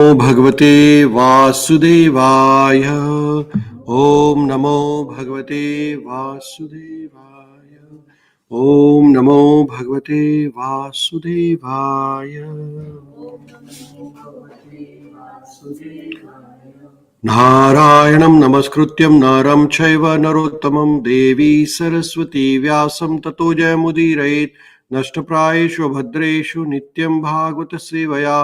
भगवते वासुदेवाय। ओम नमो भगवते वासुदेवाय। ओम नमो भगवते वासुदेवाय। नारायणं नमस्कृत्यं नरं चैव नरोत्तमं देवी सरस्वती व्यासं ततो जयमुदीरयेत्। नष्टप्रायेषु भद्रेषु नित्यं भागवत सेवया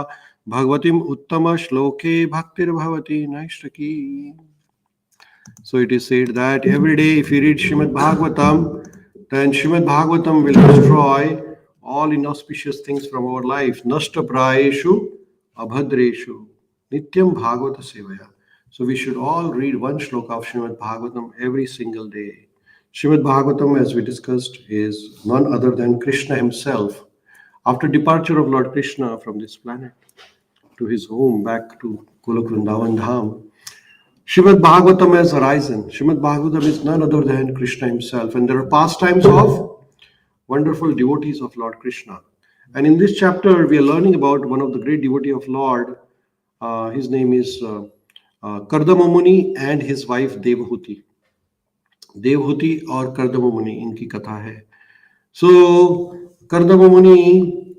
Bhagavatim Uttama Shloke Bhaktirbhavati Naishtaki. So it is said that every day if you read Śrīmad-Bhāgavatam, then Śrīmad-Bhāgavatam will destroy all inauspicious things from our life. Nashta prayeshu abhadreshu nityam bhagavata sevaya. So we should all read one shloka of Śrīmad-Bhāgavatam every single day. Śrīmad-Bhāgavatam, as we discussed, is none other than Krishna himself. After departure of Lord Krishna from this planet to his home back to Golok Vrindavan Dham, Śrīmad-Bhāgavatam has arisen. Śrīmad-Bhāgavatam is none other than Krishna himself, and there are pastimes of wonderful devotees of Lord Krishna. And in this chapter, we are learning about one of the great devotees of Lord. His name is Kardama Muni and his wife Devhuti. Devhuti or Kardama Muni, inki katha hai. So Kardama Muni,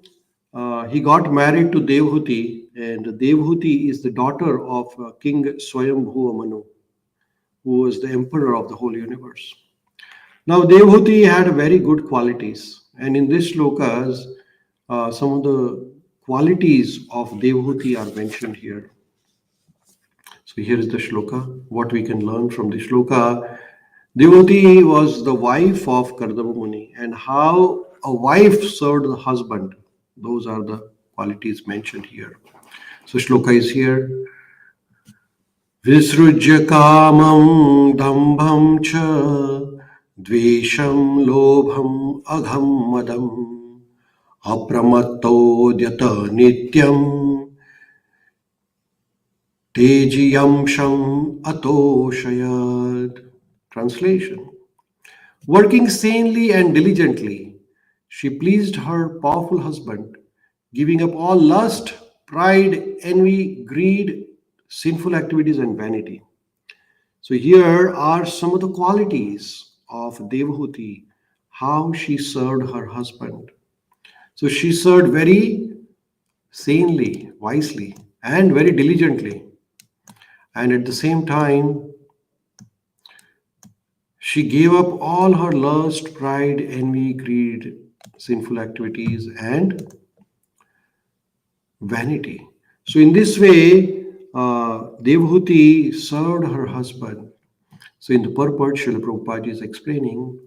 he got married to Devhuti, and Devhuti is the daughter of King Swayambhu Manu, who was the emperor of the whole universe. Now Devhuti had very good qualities, and in this shlokas, some of the qualities of Devhuti are mentioned here. So here is the shloka, what we can learn from the shloka. Devhuti was the wife of Kardama Muni, and how a wife served the husband. Those are the qualities mentioned here. So shloka is here. Visrujya kamam dambham cha dvesham lobham agham madam apramattodyata nityam tejiyamsham atoshayad. Translation: working sanely and diligently, she pleased her powerful husband, giving up all lust, pride, envy, greed, sinful activities, and vanity. So here are some of the qualities of Devhuti, how she served her husband. So she served very sanely, wisely, and very diligently. And at the same time, she gave up all her lust, pride, envy, greed, sinful activities, and vanity. So in this way, Devhuti served her husband. So in the purport, Srila Prabhupada is explaining,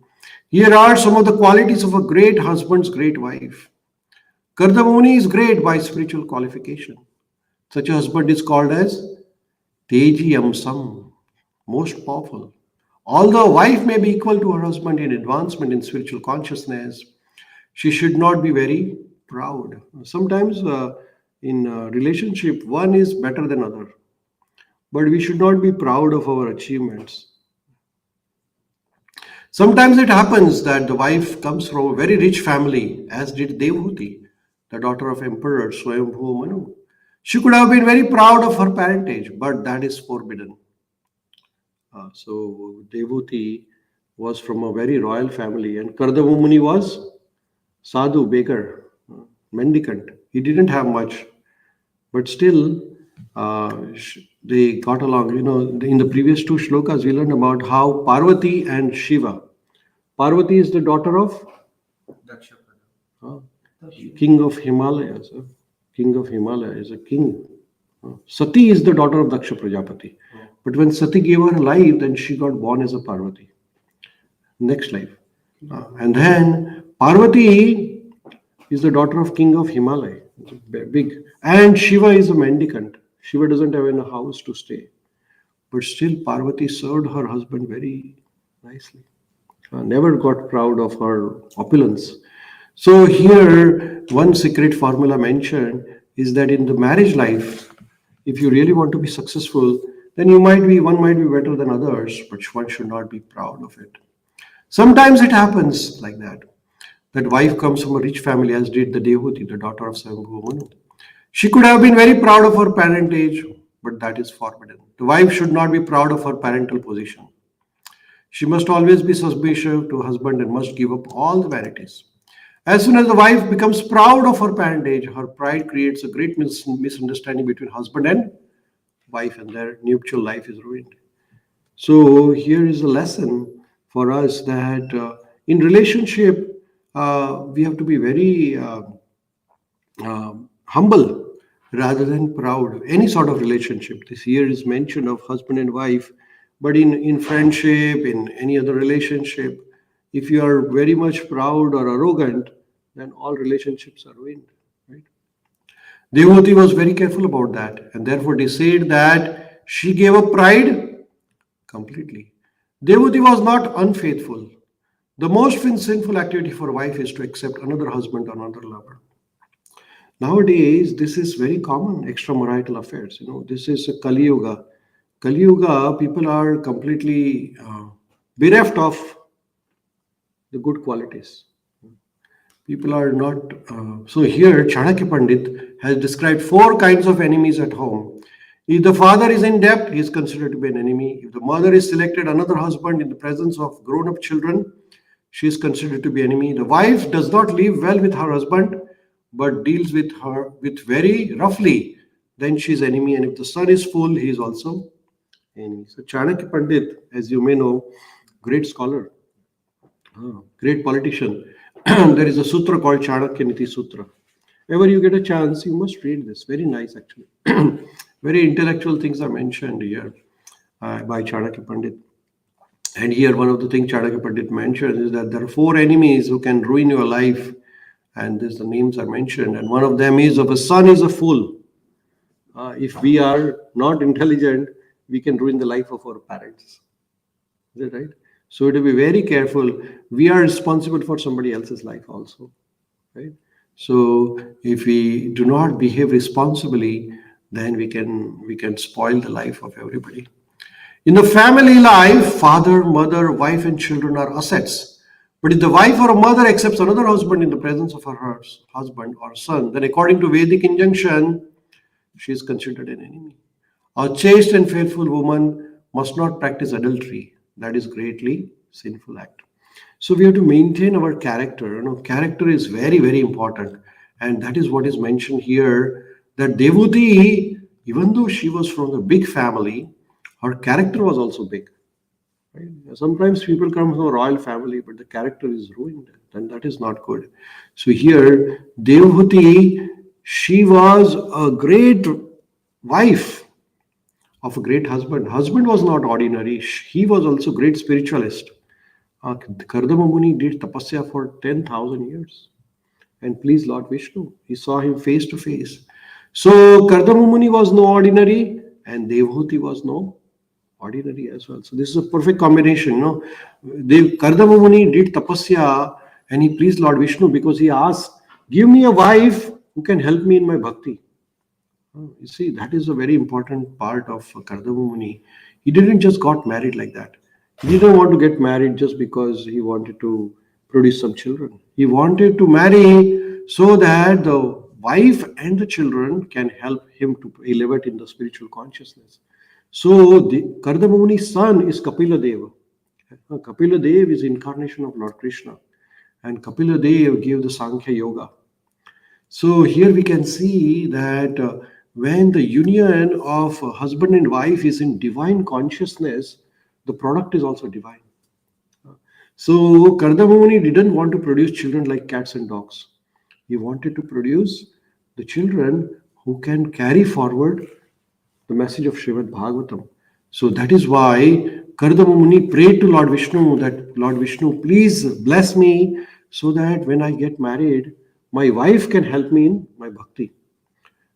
here are some of the qualities of a great husband's great wife. Kardama Muni is great by spiritual qualification. Such a husband is called as Teji Amsam, most powerful. Although a wife may be equal to her husband in advancement in spiritual consciousness, she should not be very proud. Sometimes in a relationship, one is better than other, but we should not be proud of our achievements. Sometimes it happens that the wife comes from a very rich family, as did Devhuti, the daughter of Emperor Swayambhu Manu. She could have been very proud of her parentage, but that is forbidden. So Devhuti was from a very royal family, and Kardama Muni was sadhu, beggar, mendicant. He didn't have much, but still they got along. You know, in the previous two shlokas, we learned about how Parvati and Shiva. Parvati is the daughter of king of Himalayas. King of Himalaya is a king. Sati is the daughter of Daksha Prajapati. But when Sati gave her life, then she got born as a Parvati. Next life. And then Parvati is the daughter of king of Himalaya. Big. And Shiva is a mendicant. Shiva doesn't have a house to stay. But still Parvati served her husband very nicely. Never got proud of her opulence. So here, one secret formula mentioned is that in the marriage life, if you really want to be successful, then one might be better than others, but one should not be proud of it. Sometimes it happens like that. That wife comes from a rich family, as did the Devhuti, the daughter of Swayambhu Manu. She could have been very proud of her parentage, but that is forbidden. The wife should not be proud of her parental position. She must always be submissive to husband and must give up all the vanities. As soon as the wife becomes proud of her parentage, her pride creates a great misunderstanding between husband and wife, and their nuptial life is ruined. So here is a lesson for us that in relationship we have to be very humble rather than proud. Any sort of relationship. This here is mention of husband and wife, but in friendship, in any other relationship, if you are very much proud or arrogant, then all relationships are ruined. Right? Devoti was very careful about that, and therefore they said that she gave up pride completely. Devoti was not unfaithful. The most sinful activity for a wife is to accept another husband or another lover. Nowadays, this is very common, extramarital affairs. This is a Kali Yuga. Kali Yuga, people are completely bereft of the good qualities. People are not. So here, Chanakya Pandit has described 4 kinds of enemies at home. If the father is in debt, he is considered to be an enemy. If the mother is selected another husband in the presence of grown-up children, she is considered to be enemy. The wife does not live well with her husband, but deals with her with very roughly, then she is enemy. And if the son is full, he is also enemy. So Chanakya Pandit, as you may know, great scholar, great politician. There is a sutra called Chanakya Niti Sutra. Whenever you get a chance, you must read this. Very nice, actually. Very intellectual things are mentioned here by Chanakya Pandit. And here, one of the things Chanakya Pandit mentioned is that there are 4 enemies who can ruin your life. And the names are mentioned. And one of them is, if a son is a fool. If we are not intelligent, we can ruin the life of our parents. Is that right? So to be very careful, we are responsible for somebody else's life also. Right? So if we do not behave responsibly, then we can spoil the life of everybody. In the family life, father, mother, wife, and children are assets. But if the wife or a mother accepts another husband in the presence of her husband or son, then according to Vedic injunction, she is considered an enemy. A chaste and faithful woman must not practice adultery. That is greatly sinful act. So we have to maintain our character. Character is very, very important. And that is what is mentioned here, that Devoti, even though she was from a big family, her character was also big. Right? Sometimes people come from a royal family, but the character is ruined, and that is not good. So here, Devhuti, she was a great wife of a great husband. Husband was not ordinary. He was also great spiritualist. Kardama Muni did tapasya for 10,000 years and pleased Lord Vishnu. He saw him face to face. So Kardama Muni was no ordinary and Devhuti was no ordinary as well. So this is a perfect combination. Kardama Muni did tapasya and he pleased Lord Vishnu because he asked, give me a wife who can help me in my bhakti. You see, that is a very important part of Kardama Muni. He didn't just got married like that. He didn't want to get married just because he wanted to produce some children. He wanted to marry so that the wife and the children can help him to elevate in the spiritual consciousness. So the Kardama Muni's son is Kapila Deva. Kapila Deva is incarnation of Lord Krishna. And Kapila Deva gave the Sankhya Yoga. So here we can see that when the union of husband and wife is in divine consciousness, the product is also divine. So Kardama Muni didn't want to produce children like cats and dogs. He wanted to produce the children who can carry forward the message of Śrīmad-Bhāgavatam. So that is why Kardama Muni prayed to Lord Vishnu that, Lord Vishnu, please bless me so that when I get married, my wife can help me in my bhakti.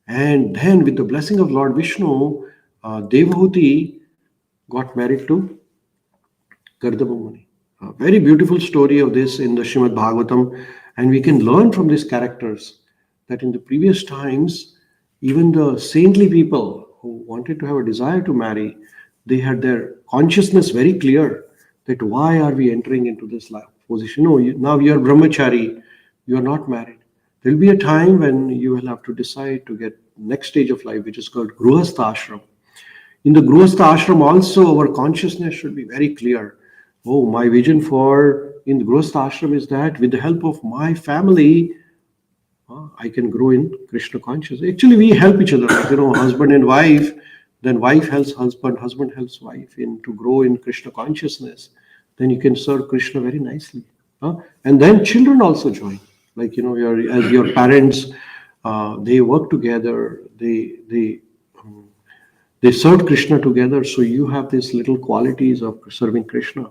And then with the blessing of Lord Vishnu, Devhuti got married to Kardama Muni. A very beautiful story of this in the Śrīmad-Bhāgavatam. And we can learn from these characters that in the previous times, even the saintly people who wanted to have a desire to marry, they had their consciousness very clear that why are we entering into this position? No, now you are brahmachari, you are not married. There will be a time when you will have to decide to get next stage of life, which is called Grihastha Ashram. In the Grihastha Ashram also, our consciousness should be very clear. Oh, my vision for in the Grihastha Ashram is that with the help of my family, I can grow in Krishna consciousness. Actually, we help each other, like, husband and wife. Then wife helps husband, husband helps wife in to grow in Krishna consciousness. Then you can serve Krishna very nicely. And then children also join. Like, as your parents, they work together. They serve Krishna together. So you have these little qualities of serving Krishna.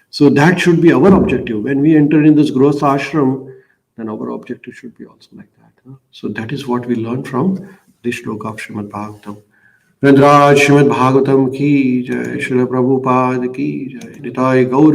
So that should be our objective. When we enter in this Grihastha Ashram, then our objective should be also like that. So that is what we learn from this shloka of Śrīmad-Bhāgavatam. Randraj Śrīmad-Bhāgavatam ki jai, Srila Prabhupada ki jai, Nitai Gaur